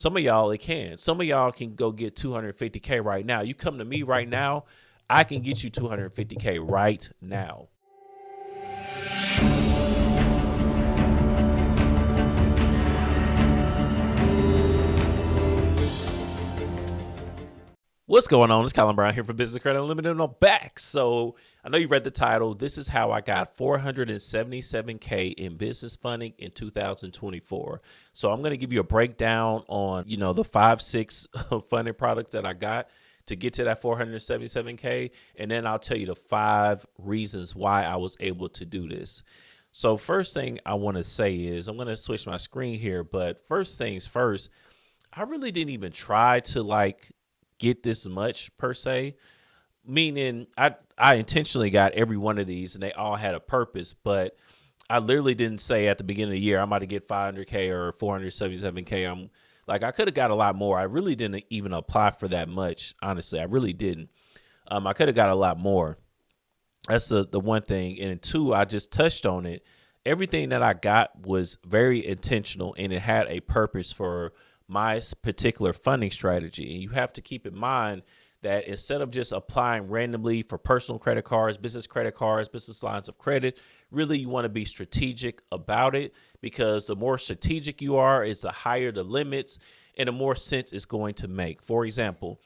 Some of y'all, it can. Some of y'all can go get 250K right now. You come to me right now, I can get you 250K right now. What's going on? It's Colin Brown here for Business Credit Unlimited, and I'm back. So I know you read the title. This is how I got 477K in business funding in 2024. So I'm going to give you a breakdown on, the 5-6 funding products that I got to get to that 477K. And then I'll tell you the 5 reasons why I was able to do this. So first thing I want to say is I'm going to switch my screen here. But first things first, I really didn't even try to get this much per se, meaning I intentionally got every one of these and they all had a purpose, but I literally didn't say at the beginning of the year I'm about to get 500K or 477K. I could have got a lot more. I really didn't even apply for that much. Honestly, I really didn't. I could have got a lot more. That's the one thing. And 2, I just touched on it. Everything that I got was very intentional and it had a purpose for my particular funding strategy. And you have to keep in mind that instead of just applying randomly for personal credit cards, business lines of credit, really you want to be strategic about it, because the more strategic you are, is the higher the limits and the more sense it's going to make. For example,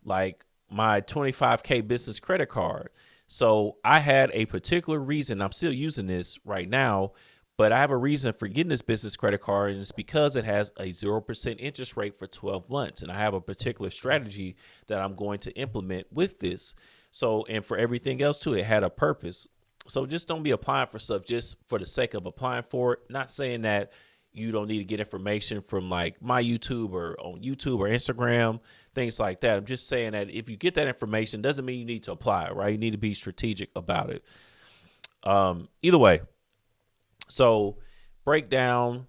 like my 25K business credit card. So I had a particular reason. I'm still using this right now, but I have a reason for getting this business credit card, and it's because it has a 0% interest rate for 12 months. And I have a particular strategy that I'm going to implement with this. So, and for everything else too, it had a purpose. So just don't be applying for stuff just for the sake of applying for it. Not saying that you don't need to get information from like my YouTube or on YouTube or Instagram, things like that. I'm just saying that if you get that information, doesn't mean you need to apply it, right? You need to be strategic about it. Either way. So breakdown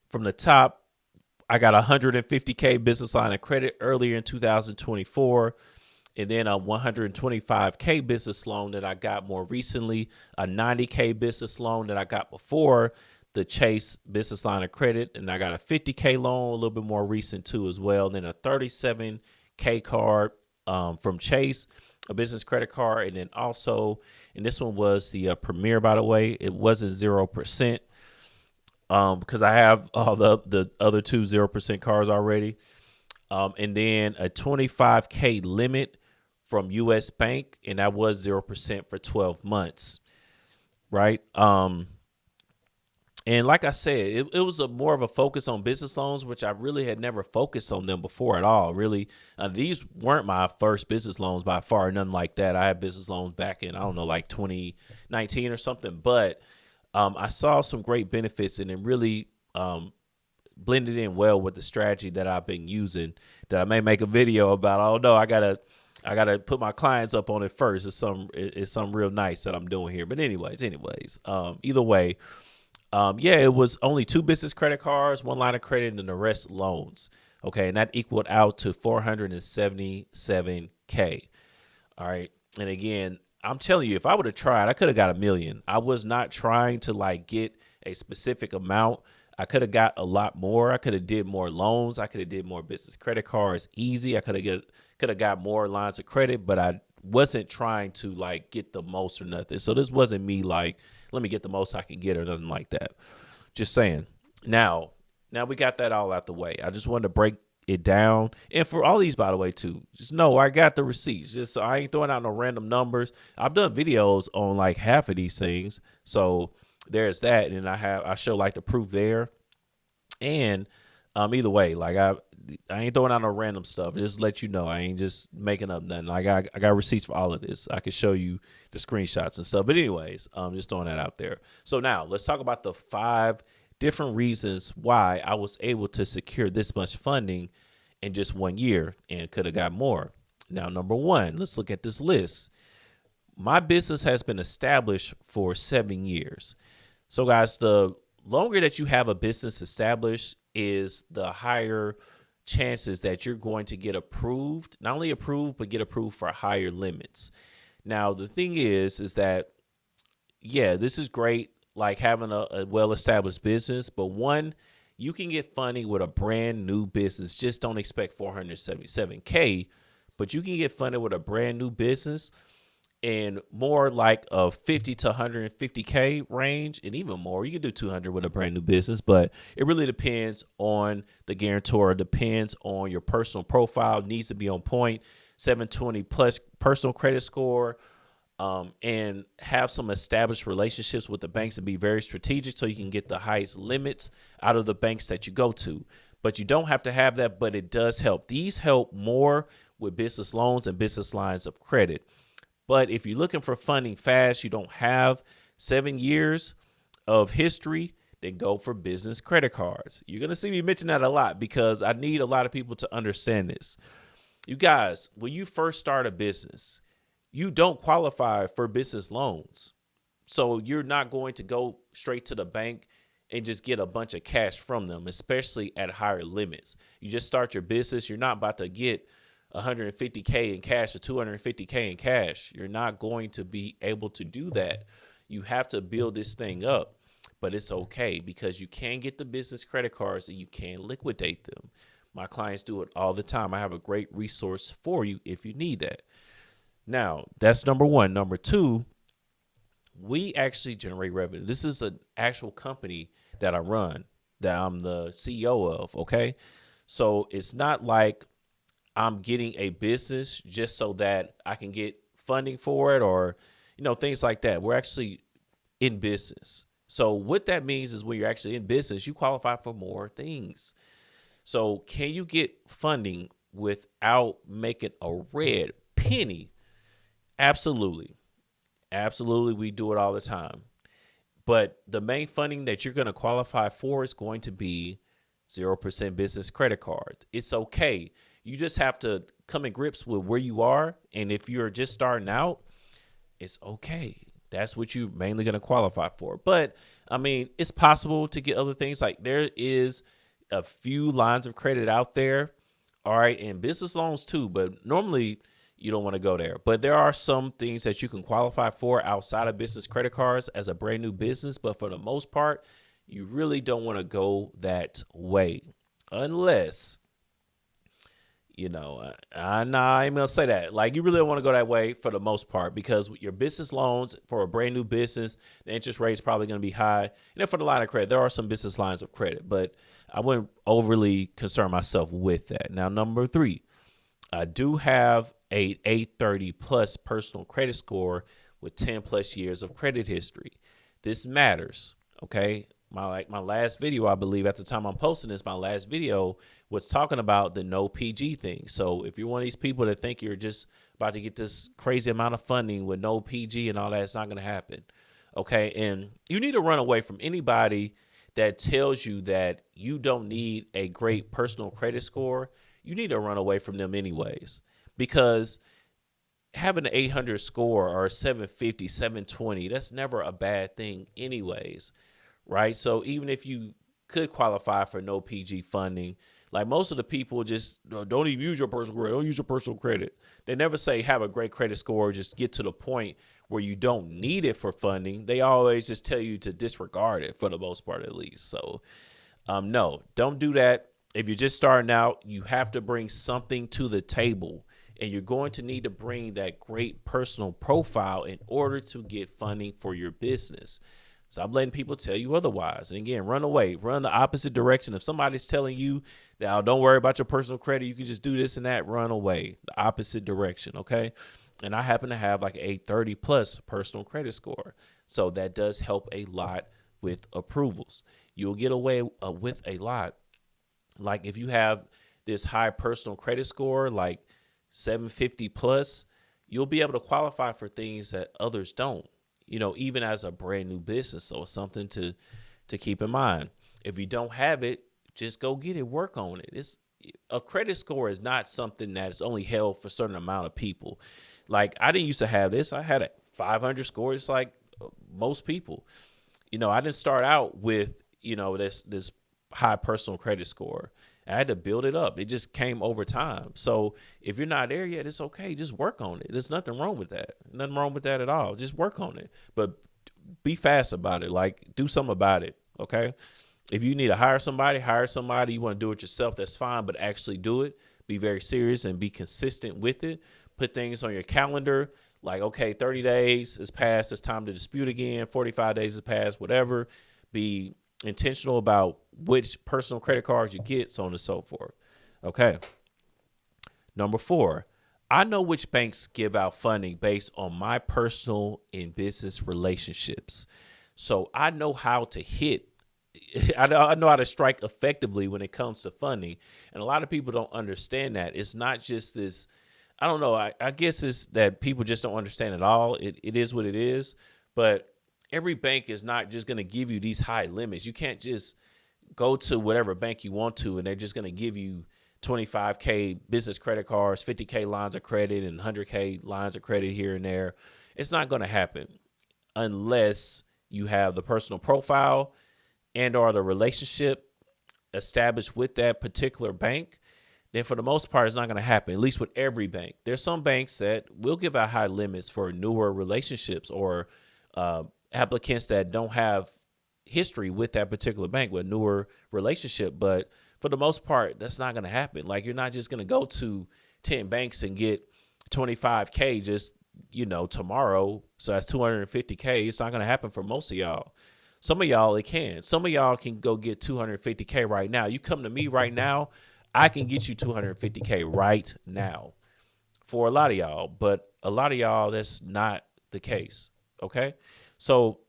from the top, I got 150K business line of credit earlier in 2024. And then a 125K business loan that I got more recently, a 90K business loan that I got before the Chase business line of credit. And I got a 50K loan, a little bit more recent too as well. And then a 37K card from Chase, a business credit card. And then also, and this one was the Premier, by the way, it wasn't 0%. Because I have all the other 2 0% cards already. And then a 25K limit from US Bank, and that was 0% for 12 months. Right. And like I said, it was more of a focus on business loans, which I really had never focused on them before at all. Really, these weren't my first business loans by far, nothing like that. I had business loans back in, 2019 or something. But I saw some great benefits, and it really blended in well with the strategy that I've been using that I may make a video about. Oh no, I gotta put my clients up on it first. It's some real nice that I'm doing here. But anyways, either way. It was only 2 business credit cards, 1 line of credit, and the rest loans. Okay, and that equaled out to 477K. All right, and again, I'm telling you, if I would have tried, I could have got $1 million. I was not trying to get a specific amount. I could have got a lot more. I could have did more loans. I could have did more business credit cards easy. I could have got more lines of credit, but I wasn't trying to get the most or nothing. So this wasn't me let me get the most I can get or nothing like that. Just saying. Now we got that all out the way. I just wanted to break it down. And for all these, by the way, too, just know I got the receipts. Just so I ain't throwing out no random numbers. I've done videos on half of these things. So there's that. And I show the proof there. And either way, I ain't throwing out no random stuff. Just let you know, I ain't just making up nothing. I got receipts for all of this. I can show you the screenshots and stuff. But anyways, just throwing that out there. So now let's talk about the 5 different reasons why I was able to secure this much funding in just 1 year and could have got more. Now, number 1, let's look at this list. My business has been established for 7 years. So guys, the longer that you have a business established is the higher chances that you're going to get approved, not only approved, but get approved for higher limits. Now, the thing is that, this is great, having a well-established business, but one, You can get funding with a brand new business. Just don't expect 477K, but you can get funded with a brand new business and more like a 50 to 150K range, and even more. You can do 200 with a brand new business, but it really depends on the guarantor. It depends on your personal profile. It needs to be on point, 720 plus personal credit score, and have some established relationships with the banks and be very strategic so you can get the highest limits out of the banks that you go to. But you don't have to have that, but it does help. These help more with business loans and business lines of credit. But if you're looking for funding fast, you don't have 7 years of history, then go for business credit cards. You're going to see me mention that a lot because I need a lot of people to understand this. You guys, when you first start a business, you don't qualify for business loans. So you're not going to go straight to the bank and just get a bunch of cash from them, especially at higher limits. You just start your business. You're not about to get 150K in cash or 250K in cash. You're not going to be able to do that. You have to build this thing up, but it's okay because you can get the business credit cards and you can liquidate them. My clients do it all the time. I have a great resource for you if you need that. Now, that's number one. Number two, we actually generate revenue. This is an actual company that I run, that I'm the CEO of, okay? So it's not like I'm getting a business just so that I can get funding for it or, things like that. We're actually in business. So what that means is when you're actually in business, you qualify for more things. So can you get funding without making a red penny? Absolutely. Absolutely. We do it all the time. But the main funding that you're going to qualify for is going to be 0% business credit card. It's okay. You just have to come in grips with where you are. And if you're just starting out, it's okay. That's what you're mainly going to qualify for. But I mean, it's possible to get other things. Like there is a few lines of credit out there. All right. And business loans too. But normally you don't want to go there. But there are some things that you can qualify for outside of business credit cards as a brand new business. But for the most part, you really don't want to go that way unless, I ain't gonna say that. Like you really don't want to go that way for the most part because your business loans for a brand new business, the interest rate is probably going to be high. And then for the line of credit, there are some business lines of credit, but I wouldn't overly concern myself with that. Now, number three, I do have a 830 plus personal credit score with 10 plus years of credit history. This matters. Okay. My last video, I believe at the time I'm posting this, my last video was talking about the no PG thing. So if you're one of these people that think you're just about to get this crazy amount of funding with no PG and all that, it's not going to happen. Okay. And you need to run away from anybody that tells you that you don't need a great personal credit score. You need to run away from them anyways, because having an 800 score or a 750, 720, that's never a bad thing anyways. Right. So even if you could qualify for no PG funding, like most of the people just don't even use your personal credit. Don't use your personal credit. They never say have a great credit score. Just get to the point where you don't need it for funding. They always just tell you to disregard it for the most part, at least. So no, don't do that. If you're just starting out, you have to bring something to the table, and you're going to need to bring that great personal profile in order to get funding for your business. Stop letting people tell you otherwise. And again, run away, run the opposite direction. If somebody's telling you that, oh, don't worry about your personal credit, you can just do this and that, run away the opposite direction. Okay. And I happen to have like an 830 plus personal credit score. So that does help a lot with approvals. You'll get away with a lot. Like if you have this high personal credit score, like 750 plus, you'll be able to qualify for things that others don't. Even as a brand new business. So it's something to keep in mind. If you don't have it, just go get it, work on it. A credit score is not something that is only held for a certain amount of people. Like I didn't used to have this. I had a 500 score. It's like most people, I didn't start out with, this high personal credit score. I had to build it up. It just came over time. So if you're not there yet, it's okay. Just work on it. There's nothing wrong with that. Nothing wrong with that at all. Just work on it. But be fast about it. Like do something about it. Okay. If you need to hire somebody, hire somebody. You want to do it yourself, that's fine, but actually do it. Be very serious and be consistent with it. Put things on your calendar like, okay, 30 days has passed. It's time to dispute again. 45 days has passed, whatever. Be intentional about which personal credit cards you get, so on and so forth. Okay. Number 4, I know which banks give out funding based on my personal and business relationships. So I know how to hit I know how to strike effectively when it comes to funding. And a lot of people don't understand that. It's not just this, I don't know, I guess it's that people just don't understand at all. It is what it is. But every bank is not just going to give you these high limits. You can't just go to whatever bank you want to and they're just going to give you 25K business credit cards, 50K lines of credit, and 100K lines of credit here and there. It's not going to happen unless you have the personal profile and or the relationship established with that particular bank. Then for the most part, it's not going to happen, at least with every bank. There's some banks that will give out high limits for newer relationships or applicants that don't have history with that particular bank with newer relationship. But for the most part, that's not going to happen. Like, you're not just going to go to 10 banks and get 25K just, tomorrow. So that's 250K. It's not going to happen for most of y'all. Some of y'all, it can. Some of y'all can go get 250K right now. You come to me right now, I can get you 250K right now for a lot of y'all. But a lot of y'all, that's not the case. Okay? So,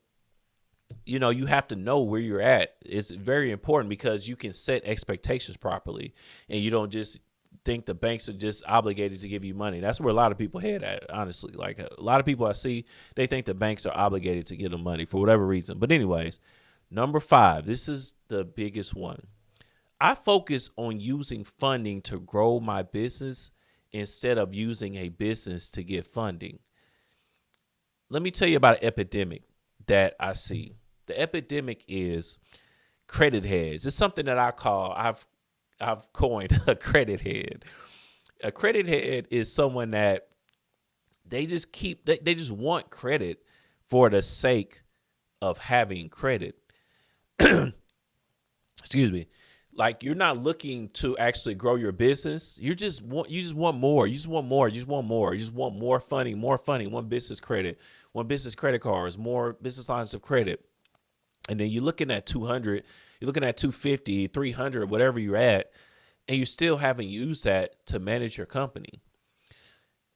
you have to know where you're at. It's very important because you can set expectations properly and you don't just think the banks are just obligated to give you money. That's where a lot of people head at, honestly. Like, a lot of people I see, they think the banks are obligated to give them money for whatever reason. But anyways, number 5, this is the biggest one. I focus on using funding to grow my business instead of using a business to get funding. Let me tell you about an epidemic that I see. The epidemic is credit heads. It's something that I've coined a credit head. A credit head is someone that they just they just want credit for the sake of having credit. Excuse me. Like, you're not looking to actually grow your business. You just want more. You just want more. You just want more. You just want more funding, one business credit cards, more business lines of credit. And then you're looking at 200, you're looking at 250, 300, whatever you're at, and you still haven't used that to manage your company.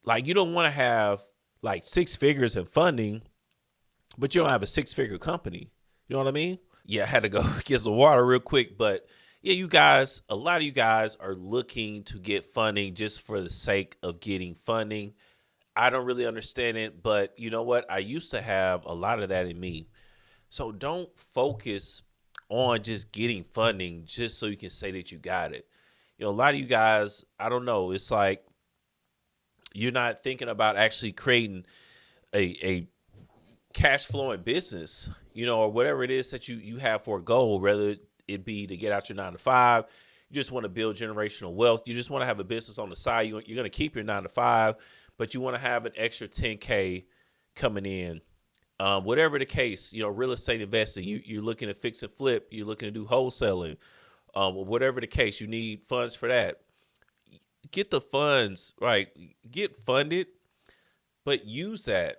Like, you don't want to have like 6 figures in funding, but you don't have a 6-figure company. You know what I mean? Yeah, I had to go get some water real quick, but yeah, a lot of you guys are looking to get funding just for the sake of getting funding. I don't really understand it, but you know what? I used to have a lot of that in me. So don't focus on just getting funding just so you can say that you got it. A lot of you guys, I don't know, it's like you're not thinking about actually creating a cash flowing business, or whatever it is that you have for a goal, whether it be to get out your 9 to 5. You just want to build generational wealth. You just want to have a business on the side. You're going to keep your 9 to 5, but you want to have an extra 10K coming in. Whatever the case, real estate investing, you're looking to fix and flip, you're looking to do wholesaling, whatever the case, you need funds for that. Get the funds, right? Get funded, but use that.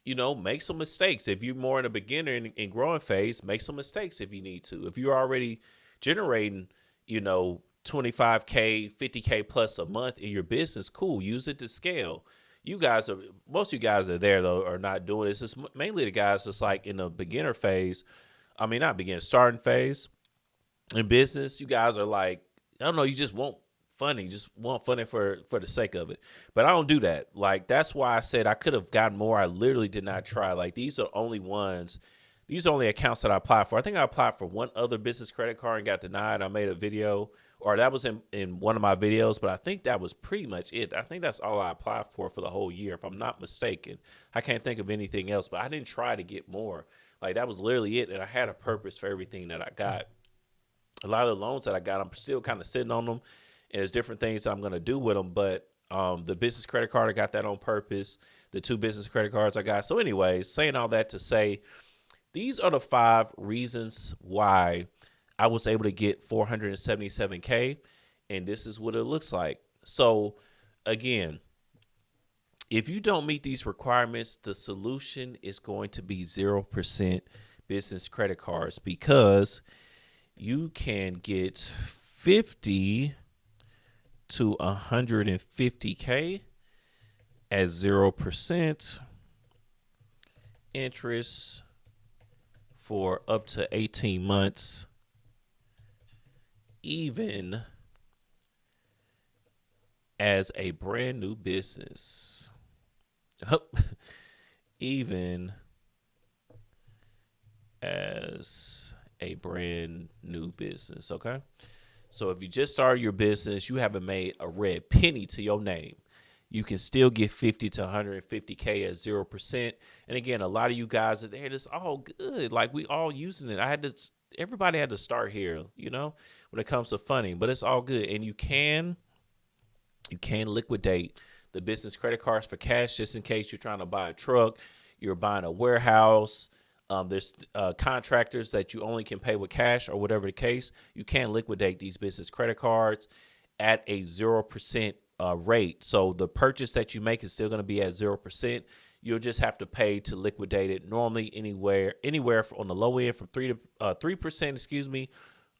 Make some mistakes. If you're more in a beginner and growing phase, make some mistakes if you need to. If you're already generating, 25K, 50K plus a month in your business, cool. Use it to scale. Most of you guys are there though, are not doing this. It's mainly the guys that's like in the beginner phase. I mean, not beginner, starting phase in business. You guys are like, I don't know, you just want funding, for the sake of it. But I don't do that. Like, that's why I said I could have gotten more. I literally did not try. Like, these are only accounts that I applied for. I think I applied for one other business credit card and got denied. I made a video, or that was in one of my videos, but I think that was pretty much it. I think that's all I applied for the whole year, if I'm not mistaken. I can't think of anything else, but I didn't try to get more. Like, that was literally it, and I had a purpose for everything that I got. A lot of the loans that I got, I'm still kind of sitting on them, and there's different things I'm going to do with them, but the business credit card, I got that on purpose. The 2 business credit cards I got. So anyways, saying all that to say, these are the 5 reasons why I was able to get 477K, and this is what it looks like. So again, if you don't meet these requirements, the solution is going to be 0% business credit cards, because you can get 50 to 150K at 0% interest for up to 18 months, even as a brand new business. Even as a brand new business, okay? So if you just started your business, you haven't made a red penny to your name, you can still get 50 to 150K at 0%. And again, a lot of you guys are there, it's all good. Like, we all using it. Everybody had to start here, when it comes to funding, but it's all good. And you can liquidate the business credit cards for cash, just in case you're trying to buy a truck, you're buying a warehouse. There's contractors that you only can pay with cash, or whatever the case. You can liquidate these business credit cards at a 0% rate. So the purchase that you make is still going to be at 0%. You'll just have to pay to liquidate it. Normally anywhere on the low end from 3%,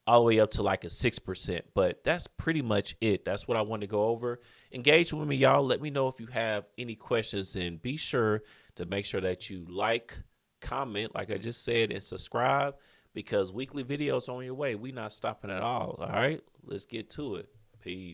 all the way up to like a 6%. But that's pretty much it. That's what I want to go over. Engage with me, y'all. Let me know if you have any questions, and be sure to make sure that you like, comment, like I just said, and subscribe, because weekly videos on your way. We not stopping at all. All right, let's get to it. Peace.